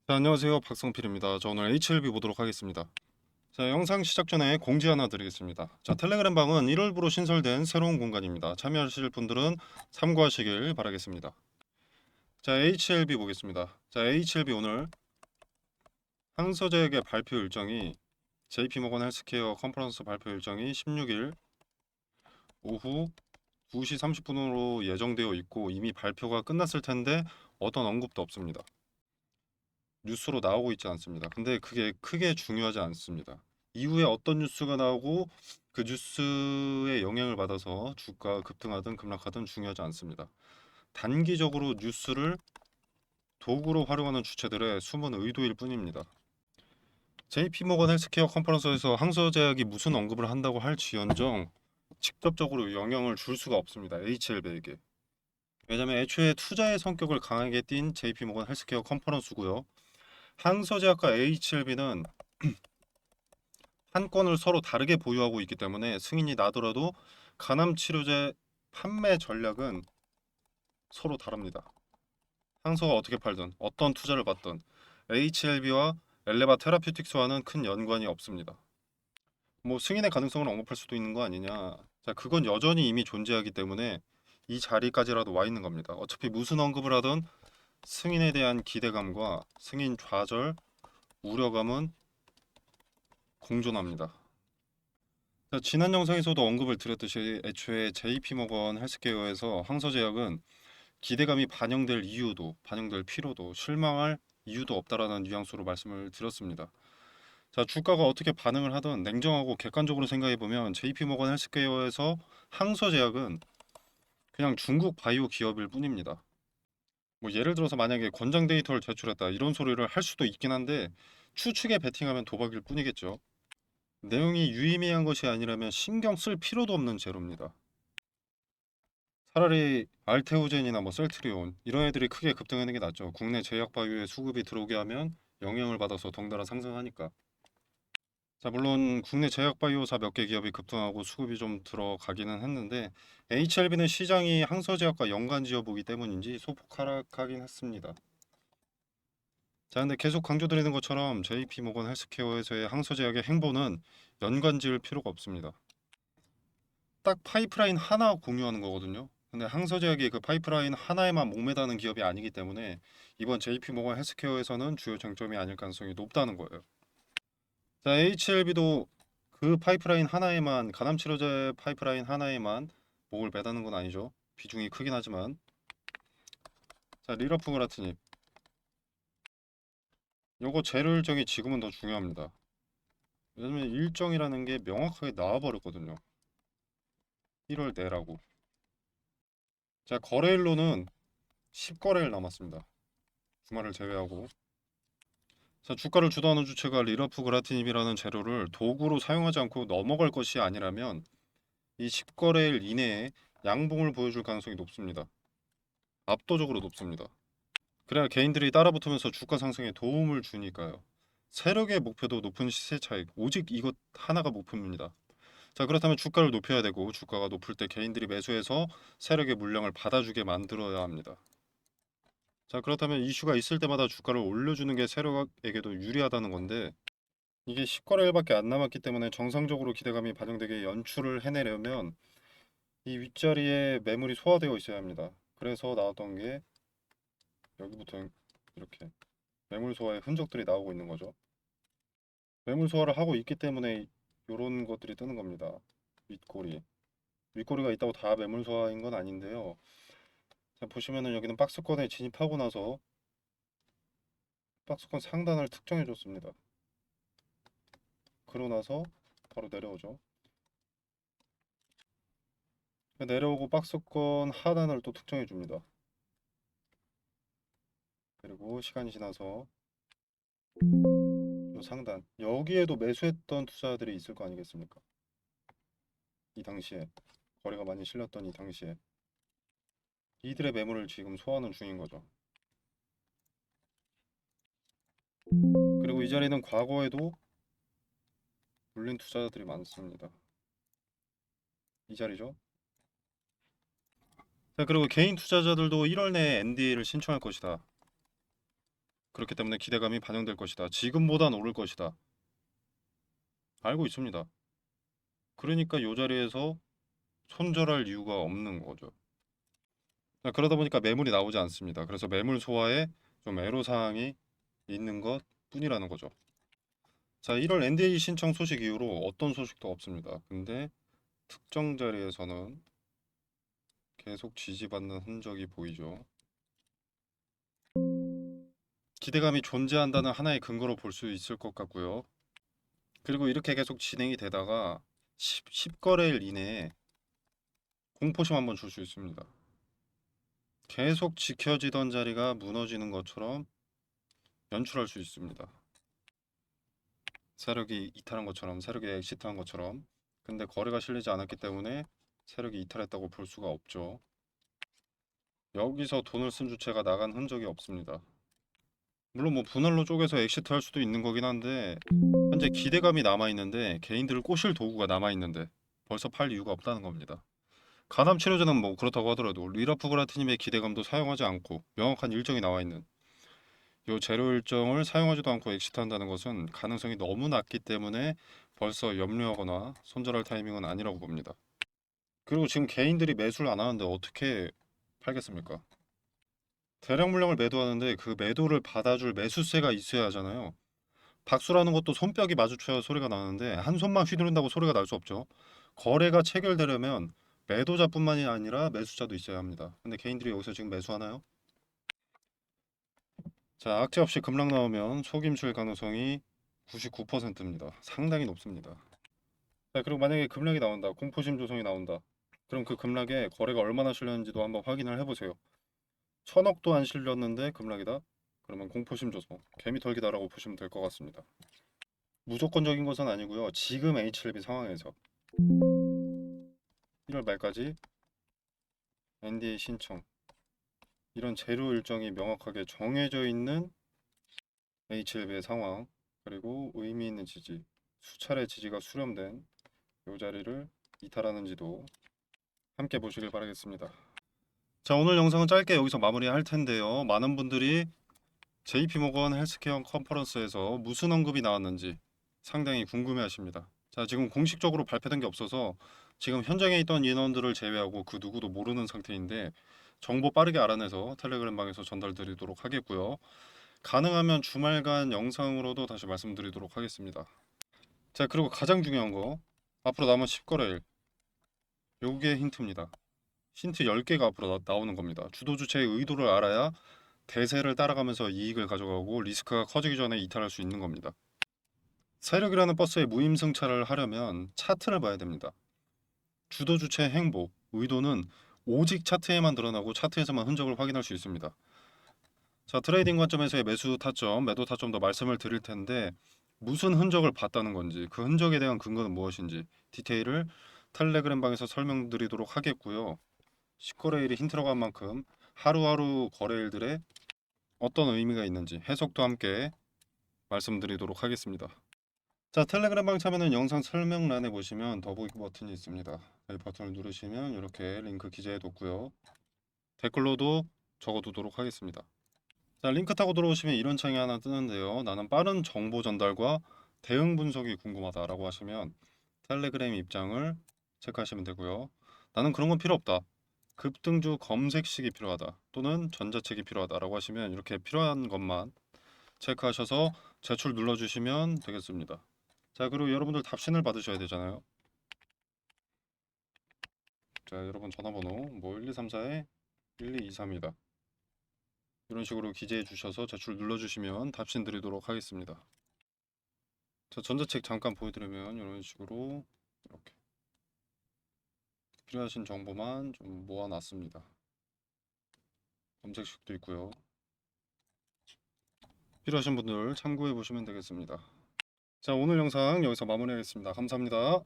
자, 안녕하세요. 박성필입니다. 저 오늘 HLB 보도록 하겠습니다. 자, 영상 시작 전에 공지 하나 드리겠습니다. 자, 텔레그램 방은 1월부로 신설된 새로운 공간입니다. 참여하실 분들은 참고하시길 바라겠습니다. 자, HLB 보겠습니다. 자, HLB 오늘 항서제약의 발표 일정이 JP모건 헬스케어 컨퍼런스 발표 일정이 16일 오후 2시 30분으로 예정되어 있고 이미 발표가 끝났을 텐데 어떤 언급도 없습니다. 뉴스로 나오고 있지 않습니다. 근데 그게 크게 중요하지 않습니다. 이후에 어떤 뉴스가 나오고 그 뉴스의 영향을 받아서 주가가 급등하든 급락하든 중요하지 않습니다. 단기적으로 뉴스를 도구로 활용하는 주체들의 숨은 의도일 뿐입니다. JP모건 헬스케어 컨퍼런스에서 항소제약이 무슨 언급을 한다고 할지언정 직접적으로 영향을 줄 수가 없습니다. HLB에게. 왜냐하면 애초에 투자의 성격을 강하게 띈 JP모건 헬스케어 컨퍼런스고요. 항소제약과 HLB는 한 건을 서로 다르게 보유하고 있기 때문에 승인이 나더라도 간암 치료제 판매 전략은 서로 다릅니다. 항소가 어떻게 팔든 어떤 투자를 받든 HLB와 엘레바 테라퓨틱스와는 큰 연관이 없습니다. 뭐 승인의 가능성을 언급할 수도 있는 거 아니냐. 자, 그건 여전히 이미 존재하기 때문에 이 자리까지라도 와 있는 겁니다. 어차피 무슨 언급을 하든 승인에 대한 기대감과 승인 좌절, 우려감은 공존합니다. 자, 지난 영상에서도 언급을 드렸듯이 애초에 JP모건 헬스케어에서 항서제약은 기대감이 반영될 이유도, 반영될 필요도, 실망할 이유도 없다라는 뉘앙스로 말씀을 드렸습니다. 자, 주가가 어떻게 반응을 하든 냉정하고 객관적으로 생각해 보면 JP모건 헬스케어에서 항서제약은 그냥 중국 바이오 기업일 뿐입니다. 뭐 예를 들어서 만약에 권장 데이터를 제출했다 이런 소리를 할 수도 있긴 한데 추측에 베팅하면 도박일 뿐이겠죠. 내용이 유의미한 것이 아니라면 신경 쓸 필요도 없는 재료입니다. 차라리 알테오젠이나 뭐 셀트리온 이런 애들이 크게 급등하는 게 낫죠. 국내 제약 바이오에 수급이 들어오게 하면 영향을 받아서 덩달아 상승하니까. 자, 물론 국내 제약 바이오사 몇 개 기업이 급등하고 수급이 좀 들어가기는 했는데 HLB는 시장이 항서제약과 연관지어 보기 때문인지 소폭 하락하긴 했습니다. 자, 근데 계속 강조드리는 것처럼 JP모건 헬스케어에서의 항서제약의 행보는 연관지을 필요가 없습니다. 딱 파이프라인 하나 공유하는 거거든요. 근데 항서제약이 그 파이프라인 하나에만 목매다는 기업이 아니기 때문에 이번 JP모건 헬스케어에서는 주요 쟁점이 아닐 가능성이 높다는 거예요. 자, HLB도 그 파이프라인 하나에만 간암치료제 파이프라인 하나에만 목을 매다는 건 아니죠. 비중이 크긴 하지만. 자, 리러프그라티닙. 요거 재료 일정이 지금은 더 중요합니다. 왜냐면 일정이라는 게 명확하게 나와버렸거든요. 1월 내라고. 자, 거래일로는 10거래일 남았습니다. 주말을 제외하고. 자, 주가를 주도하는 주체가 리러프 그라티닙이라는 재료를 도구로 사용하지 않고 넘어갈 것이 아니라면 이 10거래일 이내에 양봉을 보여줄 가능성이 높습니다. 압도적으로 높습니다. 그래야 개인들이 따라붙으면서 주가 상승에 도움을 주니까요. 세력의 목표도 높은 시세 차익, 오직 이것 하나가 목표입니다. 자, 그렇다면 주가를 높여야 되고 주가가 높을 때 개인들이 매수해서 세력의 물량을 받아주게 만들어야 합니다. 자, 그렇다면 이슈가 있을 때마다 주가를 올려주는 게 세력에게도 유리하다는 건데 이게 10거래일밖에 안 남았기 때문에 정상적으로 기대감이 반영되게 연출을 해내려면 이 윗자리에 매물이 소화되어 있어야 합니다. 그래서 나왔던 게 여기부터 이렇게 매물 소화의 흔적들이 나오고 있는 거죠. 매물 소화를 하고 있기 때문에 이런 것들이 뜨는 겁니다. 윗꼬리. 윗꼬리가 있다고 다 매물 소화인 건 아닌데요. 자, 보시면은 여기는 박스권에 진입하고 나서 박스권 상단을 특정해 줬습니다. 그러고 나서 바로 내려오죠. 내려오고 박스권 하단을 또 특정해 줍니다. 그리고 시간이 지나서 요 상단 여기에도 매수했던 투자들이 있을 거 아니겠습니까? 이 당시에 거래가 많이 실렸던 이 당시에 이들의 매물을 지금 소화하는 중인 거죠. 그리고 이 자리는 과거에도 물린 투자자들이 많습니다. 이 자리죠. 자, 그리고 개인 투자자들도 1월 내에 NDA를 신청할 것이다. 그렇기 때문에 기대감이 반영될 것이다. 지금보단 오를 것이다. 알고 있습니다. 그러니까 이 자리에서 손절할 이유가 없는 거죠. 자, 그러다 보니까 매물이 나오지 않습니다. 그래서 매물 소화에 좀 애로사항이 있는 것 뿐이라는 거죠. 자, 1월 NDA 신청 소식 이후로 어떤 소식도 없습니다. 근데 특정 자리에서는 계속 지지받는 흔적이 보이죠. 기대감이 존재한다는 하나의 근거로 볼 수 있을 것 같고요. 그리고 이렇게 계속 진행이 되다가 10거래일 이내에 공포심 한번 줄 수 있습니다. 계속 지켜지던 자리가 무너지는 것처럼 연출할 수 있습니다. 세력이 이탈한 것처럼, 세력이 엑시트한 것처럼. 근데 거래가 실리지 않았기 때문에 세력이 이탈했다고 볼 수가 없죠. 여기서 돈을 쓴 주체가 나간 흔적이 없습니다. 물론 뭐 분할로 쪼개서 엑시트 할 수도 있는 거긴 한데 현재 기대감이 남아있는데 개인들을 꼬실 도구가 남아있는데 벌써 팔 이유가 없다는 겁니다. 가담 치료제는 뭐 그렇다고 하더라도 리라프그라티님의 기대감도 사용하지 않고 명확한 일정이 나와있는 이 제로 일정을 사용하지도 않고 엑시트한다는 것은 가능성이 너무 낮기 때문에 벌써 염려하거나 손절할 타이밍은 아니라고 봅니다. 그리고 지금 개인들이 매수를 안 하는데 어떻게 팔겠습니까? 대량 물량을 매도하는데 그 매도를 받아줄 매수세가 있어야 하잖아요. 박수라는 것도 손뼉이 마주쳐야 소리가 나는데 한 손만 휘두른다고 소리가 날 수 없죠. 거래가 체결되려면 매도자뿐만이 아니라 매수자도 있어야 합니다. 근데 개인들이 여기서 지금 매수하나요? 자, 악재 없이 급락 나오면 속임수일 가능성이 99%입니다. 상당히 높습니다. 자, 그리고 만약에 급락이 나온다, 공포심 조성이 나온다. 그럼 그 급락에 거래가 얼마나 실렸는지도 한번 확인을 해보세요. 1000억도 안 실렸는데 급락이다? 그러면 공포심 조성, 개미털기다라고 보시면 될 것 같습니다. 무조건적인 것은 아니고요. 지금 HLB 상황에서 1월 말까지 NDA 신청 이런 재료 일정이 명확하게 정해져 있는 HLB의 상황 그리고 의미 있는 지지 수차례 지지가 수렴된 이 자리를 이탈하는지도 함께 보시길 바라겠습니다. 자, 오늘 영상은 짧게 여기서 마무리할 텐데요. 많은 분들이 JP모건 헬스케어 컨퍼런스에서 무슨 언급이 나왔는지 상당히 궁금해 하십니다. 자, 지금 공식적으로 발표된 게 없어서 지금 현장에 있던 인원들을 제외하고 그 누구도 모르는 상태인데 정보 빠르게 알아내서 텔레그램 방에서 전달드리도록 하겠고요. 가능하면 주말간 영상으로도 다시 말씀드리도록 하겠습니다. 자, 그리고 가장 중요한 거 앞으로 남은 10거래일 요게 힌트입니다. 힌트 10개가 앞으로 나오는 겁니다. 주도 주체의 의도를 알아야 대세를 따라가면서 이익을 가져가고 리스크가 커지기 전에 이탈할 수 있는 겁니다. 세력이라는 버스에 무임승차를 하려면 차트를 봐야 됩니다. 주도 주체의 행보, 의도는 오직 차트에만 드러나고 차트에서만 흔적을 확인할 수 있습니다. 자, 트레이딩 관점에서의 매수 타점, 매도 타점도 말씀을 드릴 텐데 무슨 흔적을 봤다는 건지 그 흔적에 대한 근거는 무엇인지 디테일을 텔레그램 방에서 설명드리도록 하겠고요. 10거래일이 힌트라고 한 만큼 하루하루 거래일들의 어떤 의미가 있는지 해석도 함께 말씀드리도록 하겠습니다. 자, 텔레그램 방 참여는 영상 설명란에 보시면 더보기 버튼이 있습니다. 이 버튼을 누르시면 이렇게 링크 기재해 뒀고요. 댓글로도 적어두도록 하겠습니다. 자, 링크 타고 들어오시면 이런 창이 하나 뜨는데요. 나는 빠른 정보 전달과 대응 분석이 궁금하다라고 하시면 텔레그램 입장을 체크하시면 되고요. 나는 그런 건 필요 없다. 급등주 검색식이 필요하다. 또는 전자책이 필요하다라고 하시면 이렇게 필요한 것만 체크하셔서 제출 눌러주시면 되겠습니다. 자, 그리고 여러분들 답신을 받으셔야 되잖아요. 자, 여러분 전화번호 뭐 1234에 1223이다. 이런 식으로 기재해 주셔서 제출 눌러주시면 답신 드리도록 하겠습니다. 자, 전자책 잠깐 보여드리면 이런 식으로 이렇게 필요하신 정보만 좀 모아놨습니다. 검색식도 있고요. 필요하신 분들 참고해 보시면 되겠습니다. 자, 오늘 영상 여기서 마무리하겠습니다. 감사합니다.